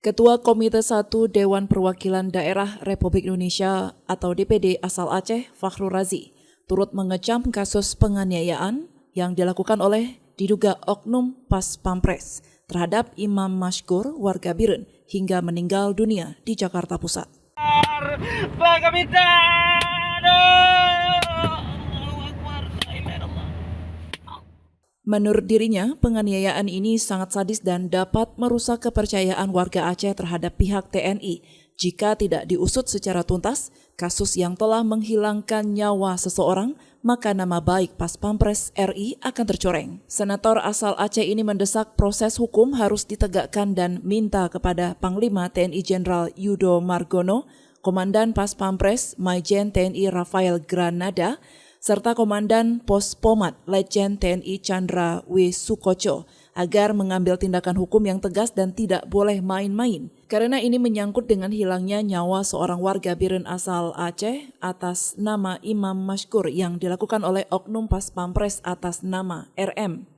Ketua Komite 1 Dewan Perwakilan Daerah Republik Indonesia atau DPD asal Aceh, Fakhrul Razi, turut mengecam kasus penganiayaan yang dilakukan oleh diduga oknum Pas Pampres terhadap Imam Mashkur warga Biren hingga meninggal dunia di Jakarta Pusat. Menurut dirinya, penganiayaan ini sangat sadis dan dapat merusak kepercayaan warga Aceh terhadap pihak TNI. Jika tidak diusut secara tuntas, kasus yang telah menghilangkan nyawa seseorang, maka nama baik Pas Pampres RI akan tercoreng. Senator asal Aceh ini mendesak proses hukum harus ditegakkan dan minta kepada Panglima TNI Jenderal Yudo Margono, Komandan Pas Pampres Maijen TNI Rafael Granada, serta Komandan Pos Pomat Letjen TNI Chandra W. Sukoco agar mengambil tindakan hukum yang tegas dan tidak boleh main-main. Karena ini menyangkut dengan hilangnya nyawa seorang warga Biren asal Aceh atas nama Imam Mashkur yang dilakukan oleh oknum Pas Pampres atas nama RM.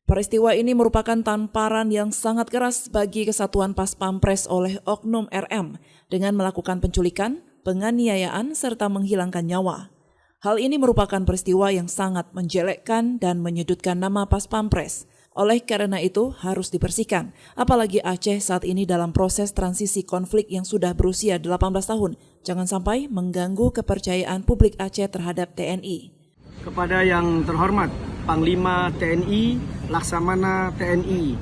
Peristiwa ini merupakan tamparan yang sangat keras bagi kesatuan Pas Pampres oleh oknum RM dengan melakukan penculikan, penganiayaan, serta menghilangkan nyawa. Hal ini merupakan peristiwa yang sangat menjelekkan dan menyudutkan nama Pas Pampres. Oleh karena itu harus dibersihkan, apalagi Aceh saat ini dalam proses transisi konflik yang sudah berusia 18 tahun. Jangan sampai mengganggu kepercayaan publik Aceh terhadap TNI. Kepada yang terhormat Panglima TNI, Laksamana TNI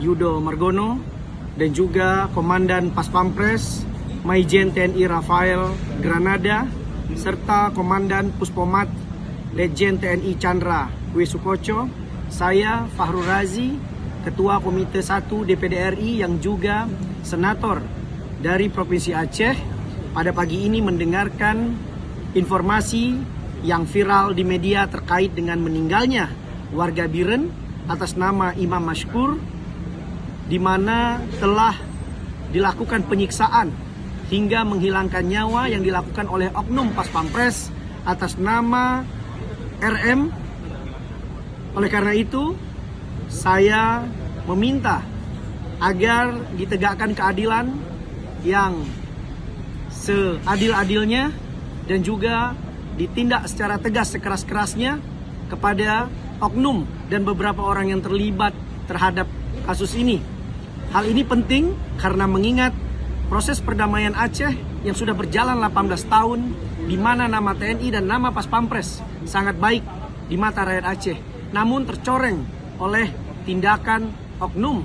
Yudo Margono, dan juga Komandan Pas Pampres Maijen TNI Rafael Granada, serta Komandan Puspomat Letjen TNI Chandra W. Sukoco, saya Fakhrul Razi, Ketua Komite 1 DPD RI yang juga Senator dari Provinsi Aceh, pada pagi ini mendengarkan informasi yang viral di media terkait dengan meninggalnya warga Biren atas nama Imam Mashkur, di mana telah dilakukan penyiksaan hingga menghilangkan nyawa yang dilakukan oleh oknum Pas Pampres atas nama RM. Oleh karena itu, saya meminta agar ditegakkan keadilan yang seadil-adilnya dan juga ditindak secara tegas sekeras-kerasnya kepada oknum dan beberapa orang yang terlibat terhadap kasus ini. Hal ini penting karena mengingat proses perdamaian Aceh yang sudah berjalan 18 tahun, di mana nama TNI dan nama Pas Pampres sangat baik di mata rakyat Aceh, namun tercoreng oleh tindakan oknum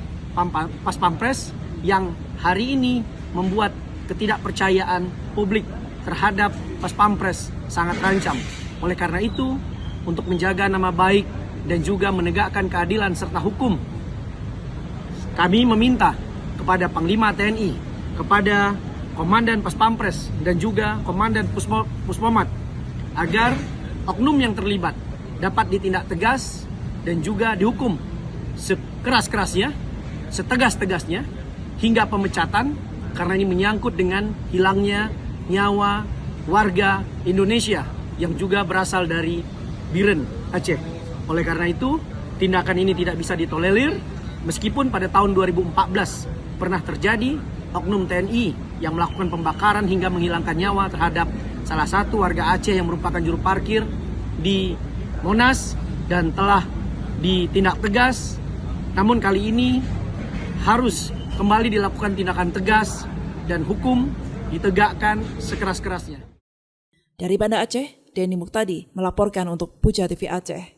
Pas Pampres yang hari ini membuat ketidakpercayaan publik terhadap Pas Pampres sangat terancam. Oleh karena itu, untuk menjaga nama baik dan juga menegakkan keadilan serta hukum, kami meminta kepada Panglima TNI, kepada Komandan Pas Pampres dan juga Komandan Puspomat agar oknum yang terlibat dapat ditindak tegas dan juga dihukum sekeras-kerasnya, setegas-tegasnya hingga pemecatan, karena ini menyangkut dengan hilangnya nyawa warga Indonesia yang juga berasal dari Biren, Aceh. Oleh karena itu, tindakan ini tidak bisa ditolerir meskipun pada tahun 2014 pernah terjadi oknum TNI yang melakukan pembakaran hingga menghilangkan nyawa terhadap salah satu warga Aceh yang merupakan juru parkir di Monas dan telah ditindak tegas. Namun kali ini harus kembali dilakukan tindakan tegas dan hukum ditegakkan sekeras-kerasnya. Dari Banda Aceh, Denny Muktadi melaporkan untuk Puja TV Aceh.